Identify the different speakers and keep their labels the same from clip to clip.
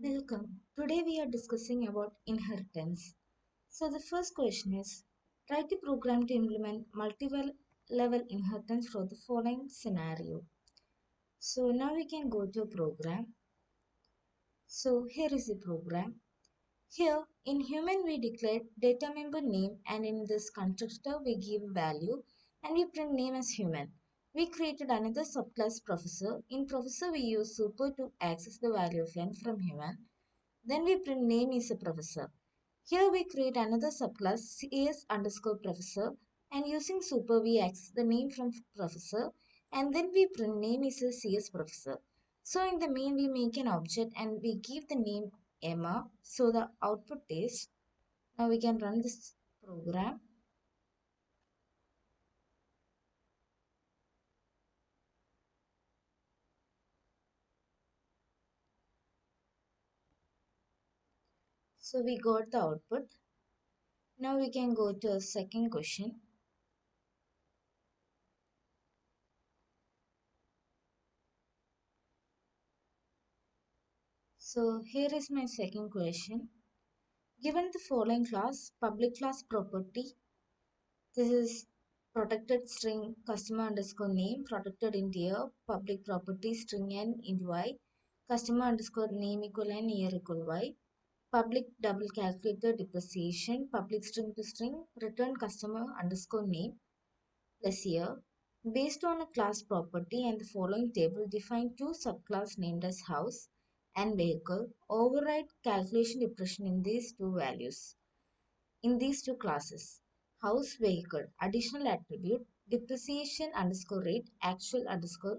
Speaker 1: Welcome. Today we are discussing about inheritance. So the first question is write a program to implement multiple level inheritance for the following scenario. So now we can go to program. So here is the program. Here in human we declare data member name and in this constructor we give value and we print name as human. We created another subclass professor. In professor we use super to access the value of n from human. Then we print name is a professor. Here we create another subclass CS underscore professor and using super we access the name from professor and then we print name is a CS professor. So in the main we make an object and we give the name Emma. So the output is, now we can run this program. So we got the output. Now we can go to a second question. So here is my second question. Given the following class, public class property, this is protected string customer underscore name, protected integer, public property string n into y, customer underscore name equal n year equal y, public double calculator depreciation, public string to string, return customer underscore name plus year. Based on a class property and the following table, define two subclass named as house and vehicle, override calculation depression in these two values. In these two classes, house vehicle, additional attribute, depreciation underscore rate, actual underscore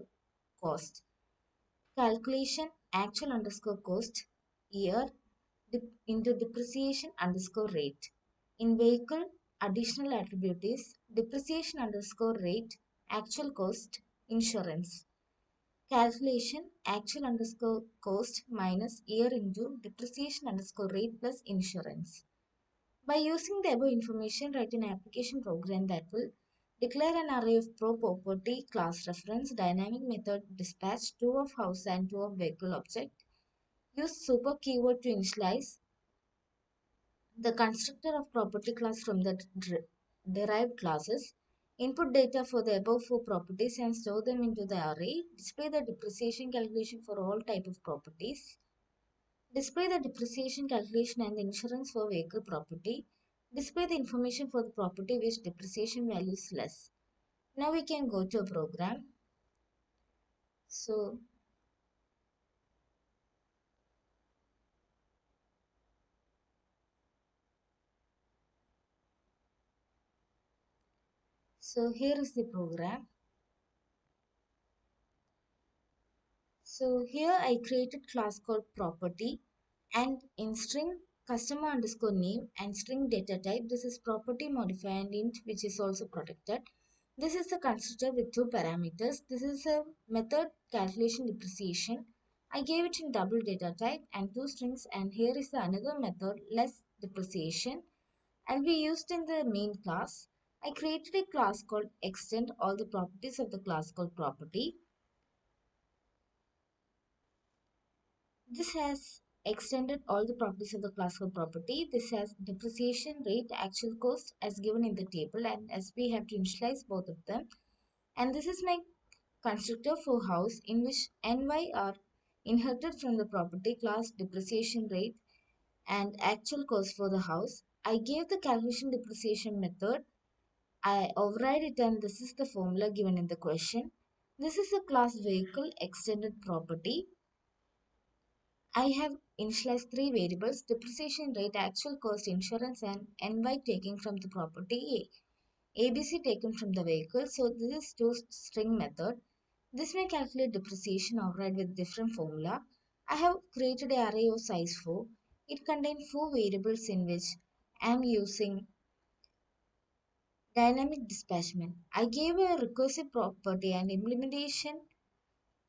Speaker 1: cost, calculation, actual underscore cost, year, into depreciation underscore rate. In vehicle, additional attribute is depreciation underscore rate, actual cost, insurance. Calculation, actual underscore cost minus year into depreciation underscore rate plus insurance. By using the above information, write an application program that will declare an array of property, class reference, dynamic method dispatch, two of house and two of vehicle object. Use super keyword to initialize the constructor of property class from the derived classes. Input data for the above four properties and store them into the array. Display the depreciation calculation for all type of properties. Display the depreciation calculation and the insurance for vehicle property. Display the information for the property which depreciation value is less. Now we can go to a program. So, here is the program. So here I created class called property and in string customer underscore name and string data type, this is property modifier and int which is also protected. This is the constructor with two parameters. This is a method calculation depreciation. I gave it in double data type and two strings, and here is the another method less depreciation and we used in the main class. I created a class called extend all the properties of the class called property. This has extended all the properties of the class called property. This has depreciation rate, actual cost as given in the table, and as we have to initialize both of them. And this is my constructor for house in which ny are inherited from the property class depreciation rate and actual cost for the house. I gave the calculation depreciation method. I override it and this is the formula given in the question. This is a class vehicle extended property. I have initialized three variables, depreciation rate, actual cost, insurance and NY taken from the property A. ABC taken from the vehicle. So this is two string method. This may calculate depreciation override with different formula. I have created an array of size 4. It contains 4 variables in which I am using dynamic dispatchment. I gave a recursive property and implementation.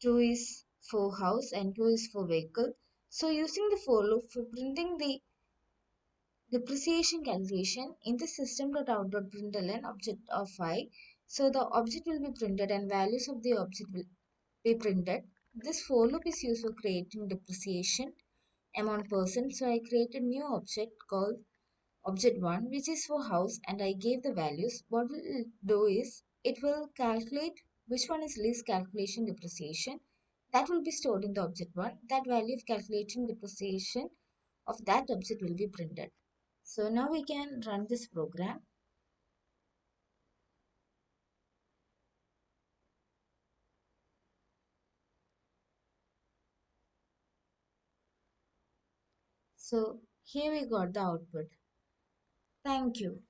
Speaker 1: 2 is for house and 2 is for vehicle. So using the for loop for printing the depreciation calculation in the system.out.println object of I. So the object will be printed and values of the object will be printed. This for loop is used for creating depreciation amount percent. So I created new object called object 1, which is for house, and I gave the values. What will it do is it will calculate which one is least calculation depreciation. That will be stored in the object 1. That value of calculating depreciation of that object will be printed. So now we can run this program. So here we got the output. Thank you.